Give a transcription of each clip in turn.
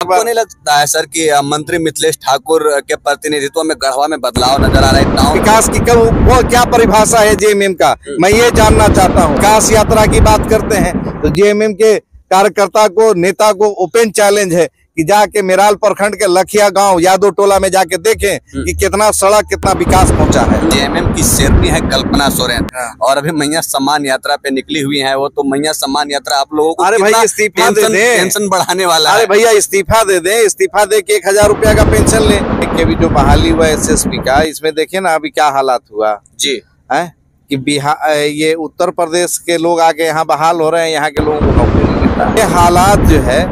आपको नहीं लगता है सर कि मंत्री मिथिलेश ठाकुर के प्रतिनिधित्व में गढ़वा में बदलाव नजर आ रहा है? विकास की वो क्या परिभाषा है जेएमएम का, मैं ये जानना चाहता हूँ। विकास यात्रा की बात करते हैं तो जेएमएम के कार्यकर्ता को, नेता को ओपन चैलेंज है कि जाके मेराल प्रखंड के लखिया गांव यादव टोला में जाके देखें कि कितना सड़क, कितना विकास पहुंचा है। जेएमएम की शेरनी है कल्पना सोरेन और अभी मैया सम्मान यात्रा पे निकली हुई है। वो तो मैया सम्मान यात्रा आप लोगों को अरे भैया इस्तीफा दे दें, टेंशन बढ़ाने वाला है। अरे भैया इस्तीफा दे दें, इस्तीफा दे के 1000 रुपया का पेंशन ले के भी जो बहाली हुआ एसएसपी का, इसमें देखिए ना अभी क्या हालात हुआ जी है कि बिहार, ये उत्तर प्रदेश के लोग आके यहाँ बहाल हो रहे हैं, यहाँ के लोगों को नौकरी नहीं मिल रहा है। ये हालात जो है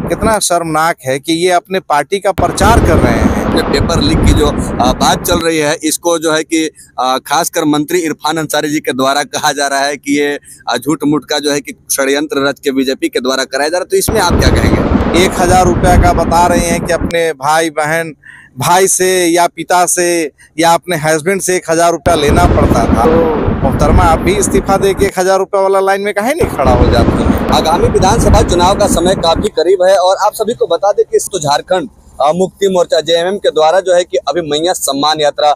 कितना शर्मनाक है कि ये अपने पार्टी का प्रचार कर रहे हैं। पेपर लीक की जो बात चल रही है, इसको जो है कि खासकर मंत्री इरफान अंसारी जी के द्वारा कहा जा रहा है कि ये झूठ मूठ का जो है कि षड्यंत्र रच के बीजेपी के द्वारा कराया जा रहा है। तो इसमें आप क्या कहेंगे? 1000 रुपया का बता रहे हैं कि अपने भाई बहन, भाई से या पिता से या अपने हस्बैंड से 1000 रुपया लेना पड़ता था। तो मोहतरमा आप भी इस्तीफा दे के 1000 रुपया वाला लाइन में काहे नहीं खड़ा हो जाती है? आगामी विधानसभा चुनाव का समय काफी करीब है और आप सभी को बता दें कि तो झारखंड मुक्ति मोर्चा जेएमएम के द्वारा जो है कि अभी मैया सम्मान यात्रा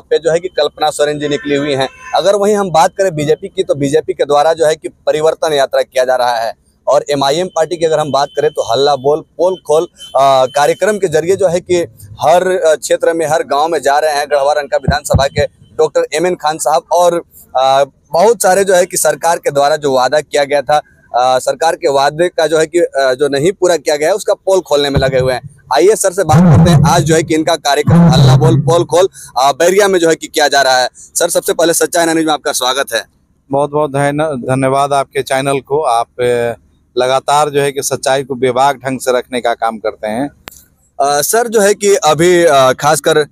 पे जो है कि कल्पना सोरेन जी निकली हुई हैं। अगर वहीं हम बात करें बीजेपी की, तो बीजेपी के द्वारा जो है कि परिवर्तन यात्रा किया जा रहा है। और एमआईएम पार्टी की अगर हम बात करें तो हल्ला बोल पोल खोल कार्यक्रम के जरिए जो है कि हर क्षेत्र में, हर गांव में जा रहे हैं। गढ़वा रंका विधानसभा के डॉक्टर एमएन खान साहब और बहुत सारे जो है कि सरकार के द्वारा जो वादा किया गया था, सरकार के वादे का जो है कि जो नहीं पूरा किया गया है उसका पोल खोलने में लगे हुए हैं। आइए सर से बात करते हैं। आज जो है कि इनका कार्यक्रम हल्ला बोल पोल खोल बैरिया में जो है कि किया जा रहा है। सर सबसे पहले सच्चाई न्यूज में आपका स्वागत है। बहुत बहुत धन्यवाद आपके चैनल को। आप लगातार जो है कि सच्चाई को बेबाक ढंग से रखने का काम करते हैं। सर जो है कि अभी खासकर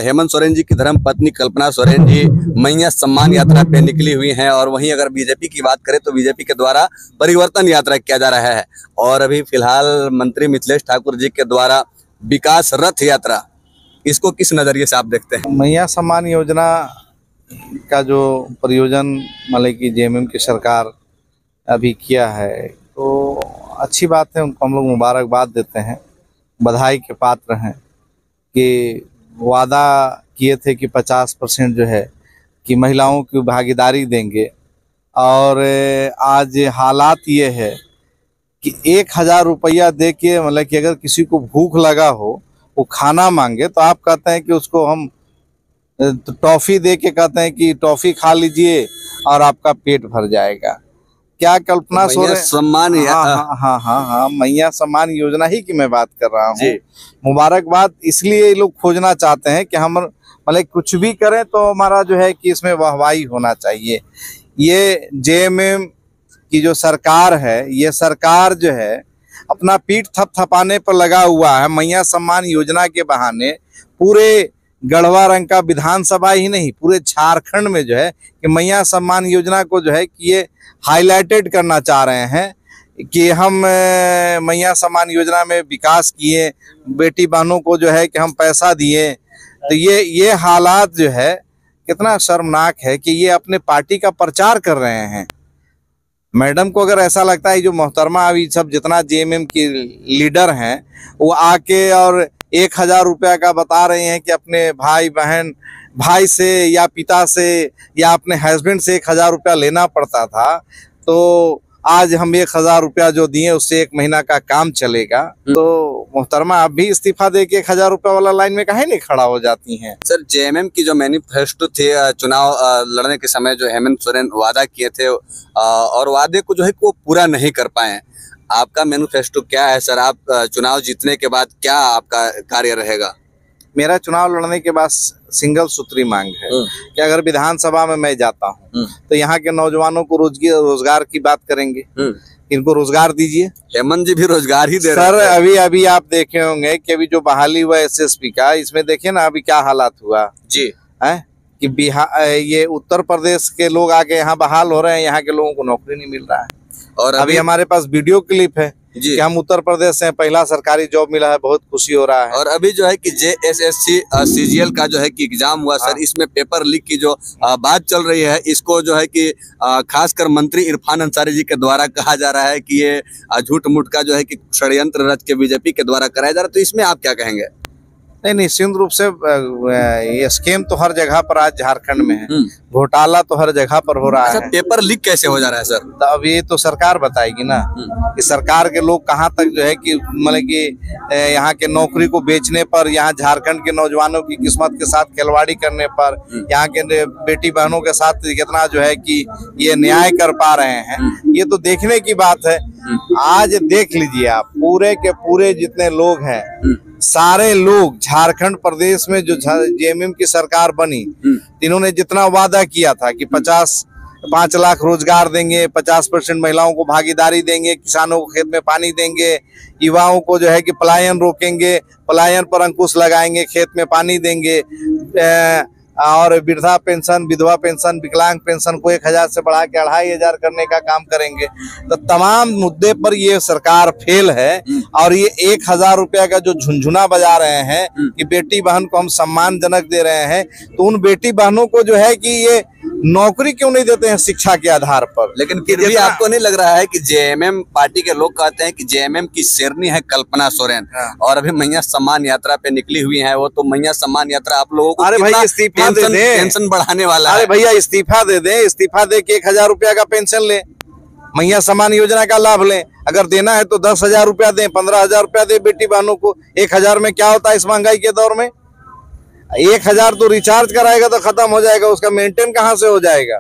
हेमंत सोरेन जी की धर्म पत्नी कल्पना सोरेन जी मैया सम्मान यात्रा पे निकली हुई हैं और वहीं अगर बीजेपी की बात करें तो बीजेपी के द्वारा परिवर्तन यात्रा किया जा रहा है। और अभी फिलहाल मंत्री मिथिलेश ठाकुर जी के द्वारा विकास रथ यात्रा, इसको किस नजरिए से आप देखते हैं? मैया सम्मान योजना का जो प्रयोजन मतलब कि जेएमएम की सरकार अभी किया है तो अच्छी बात है। उनको हम लोग मुबारकबाद देते हैं, बधाई के पात्र हैं कि वादा किए थे कि 50% जो है कि महिलाओं की भागीदारी देंगे। और आज हालात ये है कि 1000 रुपया दे के मतलब कि अगर किसी को भूख लगा हो, वो खाना मांगे तो आप कहते हैं कि उसको हम टॉफ़ी दे के कहते हैं कि टॉफ़ी खा लीजिए और आपका पेट भर जाएगा। क्या कल्पना सोरेन सम्मान? हाँ, मैया सम्मान योजना ही की मैं बात कर रहा हूँ। मुबारकबाद इसलिए ये लोग खोजना चाहते हैं कि हम मतलब कुछ भी करें तो हमारा जो है कि इसमें वाहवाही होना चाहिए। ये जेएमएम की जो सरकार है, ये सरकार जो है अपना पीठ थपथपाने पर लगा हुआ है। मैया सम्मान योजना के बहाने पूरे गढ़वा रंका विधानसभा ही नहीं, पूरे झारखंड में जो है कि मैया सम्मान योजना को जो है कि ये हाईलाइटेड करना चाह रहे हैं कि हम मैया सम्मान योजना में विकास किए, बेटी बहनों को जो है कि हम पैसा दिए। तो ये हालात जो है कितना शर्मनाक है कि ये अपने पार्टी का प्रचार कर रहे हैं। मैडम को अगर ऐसा लगता है, जो मोहतरमा अभी सब जितना जेएमएम की लीडर हैं वो आके और 1000 रुपया का बता रहे हैं कि अपने भाई बहन, भाई से या पिता से या अपने हस्बैंड से 1000 रुपया लेना पड़ता था। तो आज हम 1000 रुपया जो दिए उससे 1 महीना का काम चलेगा। तो मोहतरमा आप भी इस्तीफा दे के 1000 रुपया वाला लाइन में काहे नहीं खड़ा हो जाती हैं? सर जेएमएम की जो मैनिफेस्टो थे, चुनाव लड़ने के समय जो हेमंत सोरेन वादा किए थे और वादे को जो है वो पूरा नहीं कर पाए। आपका मैनिफेस्टो क्या है सर? आप चुनाव जीतने के बाद क्या आपका कार्य रहेगा? मेरा चुनाव लड़ने के बाद सिंगल सूत्री मांग है कि अगर विधानसभा में मैं जाता हूं तो यहाँ के नौजवानों को रोजगार की बात करेंगे, इनको रोजगार दीजिए। हेमंत जी भी रोजगार ही दे रहे हैं सर। अभी आप देखे होंगे कि अभी जो बहाली हुआ एसएसपी का, इसमें देखिए ना अभी क्या हालात हुआ जी है कि बिहार, ये उत्तर प्रदेश के लोग आके यहाँ बहाल हो रहे हैं, यहाँ के लोगों को नौकरी नहीं मिल रहा है। और अभी हमारे पास वीडियो क्लिप है कि हम उत्तर प्रदेश से पहला सरकारी जॉब मिला है, बहुत खुशी हो रहा है। और अभी जो है कि JSSC CGL का जो है कि एग्जाम हुआ सर, इसमें पेपर लीक की जो बात चल रही है, इसको जो है कि खासकर मंत्री इरफान अंसारी जी के द्वारा कहा जा रहा है कि ये झूठ मूठ का जो है कि षड्यंत्र रच के बीजेपी के द्वारा कराया जा रहा है, तो इसमें आप क्या कहेंगे? नहीं, निश्चित रूप से ये स्कीम तो हर जगह पर आज झारखंड में है, घोटाला तो हर जगह पर हो रहा है। पेपर लीक कैसे हो जा रहा है सर? तो अब ये तो सरकार बताएगी ना कि सरकार के लोग कहाँ तक जो है कि मतलब कि यहाँ के नौकरी को बेचने पर, यहाँ झारखंड के नौजवानों की किस्मत के साथ खिलवाड़ी करने पर, यहाँ के बेटी बहनों के साथ कितना जो है कि ये न्याय कर पा रहे हैं, ये तो देखने की बात है। आज देख लीजिए आप, पूरे के पूरे जितने लोग हैं, सारे लोग झारखंड प्रदेश में जो जेएमएम की सरकार बनी, इन्होंने जितना वादा किया था कि 5 लाख रोजगार देंगे, 50% महिलाओं को भागीदारी देंगे, किसानों को खेत में पानी देंगे, युवाओं को जो है कि पलायन रोकेंगे, पलायन पर अंकुश लगाएंगे, खेत में पानी देंगे, और वृद्धा पेंशन, विधवा पेंशन, विकलांग पेंशन को 1000 से बढ़ा के 2500 करने का काम करेंगे। तो तमाम मुद्दे पर ये सरकार फेल है। और ये 1000 रुपया का जो झुनझुना बजा रहे हैं कि बेटी बहन को हम सम्मानजनक दे रहे हैं, तो उन बेटी बहनों को जो है कि ये नौकरी क्यों नहीं देते हैं शिक्षा के आधार पर? लेकिन फिर भी आपको नहीं लग रहा है कि जेएमएम पार्टी के लोग कहते हैं कि जेएमएम की शेरनी है कल्पना सोरेन, और अभी मैया सम्मान यात्रा पे निकली हुई है, वो तो मैया सम्मान यात्रा आप लोगों को, अरे भाई इस्तीफा दे दें, पेंशन बढ़ाने वाला है। अरे भैया इस्तीफा दे दें, इस्तीफा दे के 1000 रुपया का पेंशन ले, मैया सम्मान योजना का लाभ लें। अगर देना है तो 10,000 रुपया दें, 15,000 रुपया दे बेटी बहनों को। 1000 में क्या होता है इस महंगाई के दौर में? 1000 तो रिचार्ज कराएगा तो खत्म हो जाएगा, उसका मेंटेन कहाँ से हो जाएगा?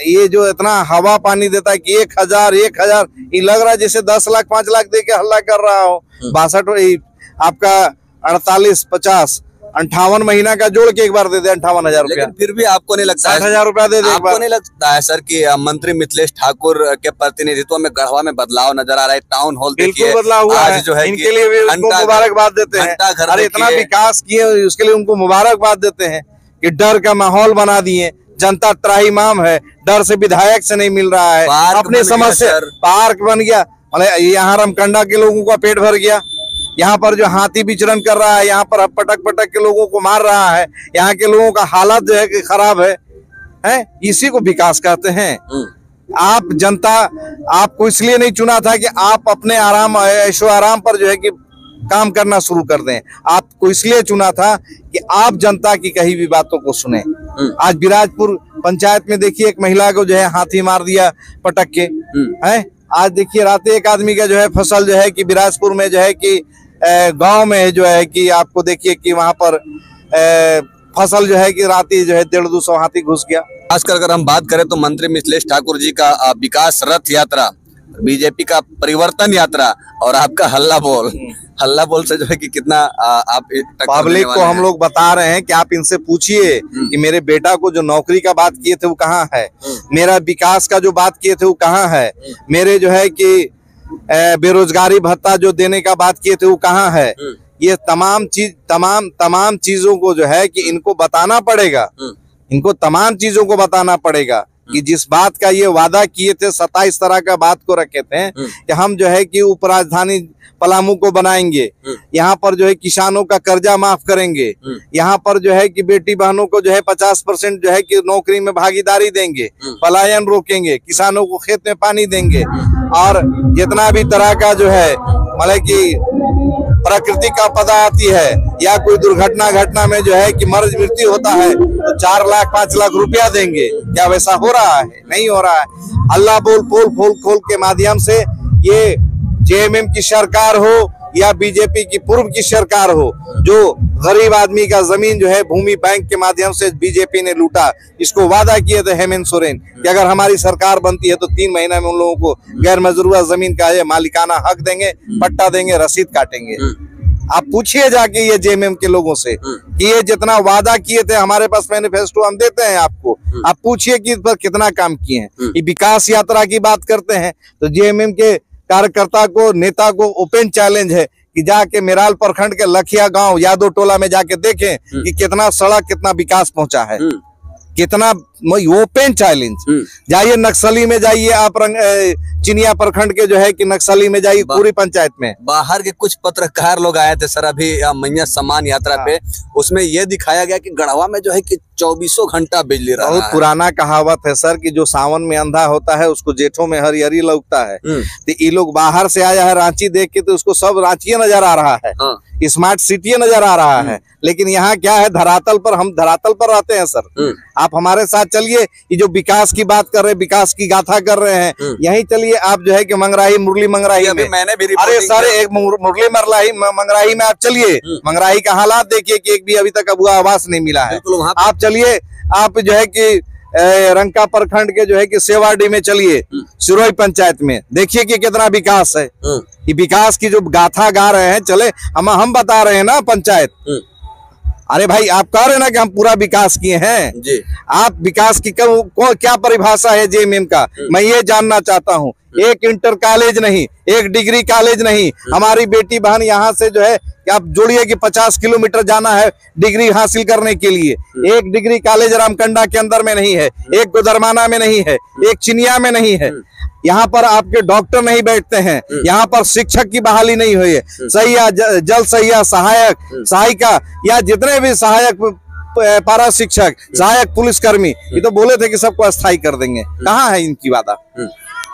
ये जो इतना हवा पानी देता है कि 1000 ये लग रहा है जैसे 10 लाख 5 लाख दे के हल्ला कर रहा हो। 62 आपका 48 50 58 महीना का जोड़ के एक बार दे दे 58,000 रुपया। लेकिन फिर भी आपको नहीं लगता 60,000 रुपया दे दे? आपको नहीं लगता है सर कि मंत्री मिथिलेश ठाकुर के प्रतिनिधित्व में गढ़वा में बदलाव नजर आ रहा है? टाउन हॉल बिल्कुल बदलाव हुआ है, जो है इनके लिए भी उनको मुबारकबाद देते हैं। अरे इतना विकास किए उसके लिए उनको मुबारकबाद देते हैं कि डर का माहौल बना दिए। जनता त्राहिमाम है, डर से विधायक से नहीं मिल रहा है, अपने समस्या पार्क बन गया, मतलब यहाँ रमकंडा के लोगों का पेट भर गया, यहाँ पर जो हाथी विचरण कर रहा है, यहाँ पर पटक के लोगों को मार रहा है, यहाँ के लोगों का हालत जो है कि खराब है, इसी को विकास कहते हैं। आप जनता आपको इसलिए नहीं चुना था कि आप अपने आराम ऐशो आराम पर जो है कि काम करना शुरू कर दें, आपको इसलिए चुना था कि आप जनता की कही भी बातों को सुने। आज बिराजपुर पंचायत में देखिए एक महिला को जो है हाथी मार दिया पटक के, है। आज देखिए रात एक आदमी का जो है फसल जो है कि बिराजपुर में जो है कि गांव में जो है कि आपको देखिए कि वहां पर फसल जो है कि राती जो है 150-200 हाथी घुस गया। खासकर अगर हम बात करें तो मंत्री मिथिलेश ठाकुर जी का विकास रथ यात्रा, बीजेपी का परिवर्तन यात्रा और आपका हल्ला बोल से जो है कि कितना आप पब्लिक को हम लोग बता रहे हैं कि आप इनसे पूछिए कि मेरे बेटा को जो नौकरी का बात किए थे वो कहाँ है, मेरा विकास का जो बात किए थे वो कहाँ है, मेरे जो है कि बेरोजगारी भत्ता जो देने का बात किए थे वो कहाँ है। ये तमाम चीजों को जो है कि इनको बताना पड़ेगा, इनको तमाम चीजों को बताना पड़ेगा कि जिस बात का ये वादा किए थे, 27 तरह का बात को रखे थे कि हम जो है कि उप राजधानी पलामू को बनाएंगे, यहाँ पर जो है किसानों का कर्जा माफ करेंगे, यहाँ पर जो है कि बेटी बहनों को जो है 50% जो है कि नौकरी में भागीदारी देंगे, पलायन रोकेंगे, किसानों को खेत में पानी देंगे, और जितना भी तरह का जो है मतलब कि प्रकृति का आपदा आती है या कोई घटना में जो है कि मर्ज मृत्यु होता है तो 4 लाख 5 लाख रुपया देंगे। क्या वैसा हो रहा है? नहीं हो रहा है। अल्लाह बोल पोल खोल के माध्यम से ये जेएमएम की सरकार हो या बीजेपी की पूर्व की सरकार हो, जो गरीब आदमी का जमीन जो है भूमि बैंक के माध्यम से बीजेपी ने लूटा, इसको वादा किए थे हेमंत सोरेन कि अगर हमारी सरकार बनती है तो 3 महीना में उन लोगों को गैर मजरूआ जमीन का ये मालिकाना हक देंगे, पट्टा देंगे, रसीद काटेंगे। आप पूछिए जाके ये जेएमएम के लोगों से कि ये जितना वादा किए थे, हमारे पास मैनिफेस्टो हम देते हैं आपको, आप पूछिए कि इस पर कितना काम किए हैं। ये विकास यात्रा की बात करते हैं तो जेएमएम के कार्यकर्ता को, नेता को ओपन चैलेंज है कि जाके मेराल प्रखंड के लखिया गांव यादव टोला में जाके देखें कि कितना सड़क, कितना विकास पहुंचा है। कितना ओपन चैलेंज। जाइए नक्सली में, जाइए आप चिनिया प्रखंड के जो है कि नक्सली में जाइए, पूरी पंचायत में। बाहर के कुछ पत्रकार लोग आए थे सर अभी मैया सम्मान यात्रा पे, उसमें ये दिखाया गया कि गढ़वा में जो है कि 24 घंटा बिजली रहा है। बहुत पुराना कहावत है सर कि जो सावन में अंधा होता है उसको जेठों में हरिहरी लगता है। तो ये लोग बाहर से आया है रांची देख के, तो उसको सब रांची नजर आ रहा है, स्मार्ट सिटी नजर आ रहा है। लेकिन यहाँ क्या है, धरातल पर, हम धरातल पर रहते हैं सर। आप हमारे साथ चलिए, ये जो विकास की बात कर रहे हैं, विकास की गाथा कर रहे हैं, यहीं चलिए आप जो है कि मंगराही, मुरली मंगराही में, मैंने भी अरे सर एक मुरली मंगराही में आप चलिए, मंगराही का हालात देखिए कि एक भी अभी तक अबुआ आवास नहीं मिला है। आप चलिए, आप जो है कि रंका प्रखंड के जो है कि सेवाडी में चलिए, सिरोही पंचायत में देखिए कि कितना विकास है। ये विकास की जो गाथा गा रहे हैं, चले हम बता रहे हैं ना पंचायत। अरे भाई आप कह रहे हैं ना कि हम पूरा विकास किए हैं जी। आप विकास की क्या परिभाषा है जेएमएम का, मैं ये जानना चाहता हूँ। एक इंटर कॉलेज नहीं, एक डिग्री कॉलेज नहीं, हमारी बेटी बहन यहाँ से जो है कि आप जोड़िए कि 50 किलोमीटर जाना है डिग्री हासिल करने के लिए। एक डिग्री कॉलेज रामकंडा के अंदर में नहीं है, एक गुदरमाना में नहीं है, एक चिनिया में नहीं है। यहाँ पर आपके डॉक्टर नहीं बैठते हैं, यहाँ पर शिक्षक की बहाली नहीं हुई है। सहिया, जल सहिया, सहायक, सहायिका या जितने भी सहायक, पारा शिक्षक, सहायक पुलिसकर्मी, ये तो बोले थे कि सबको अस्थायी कर देंगे। कहाँ है इनकी वादा?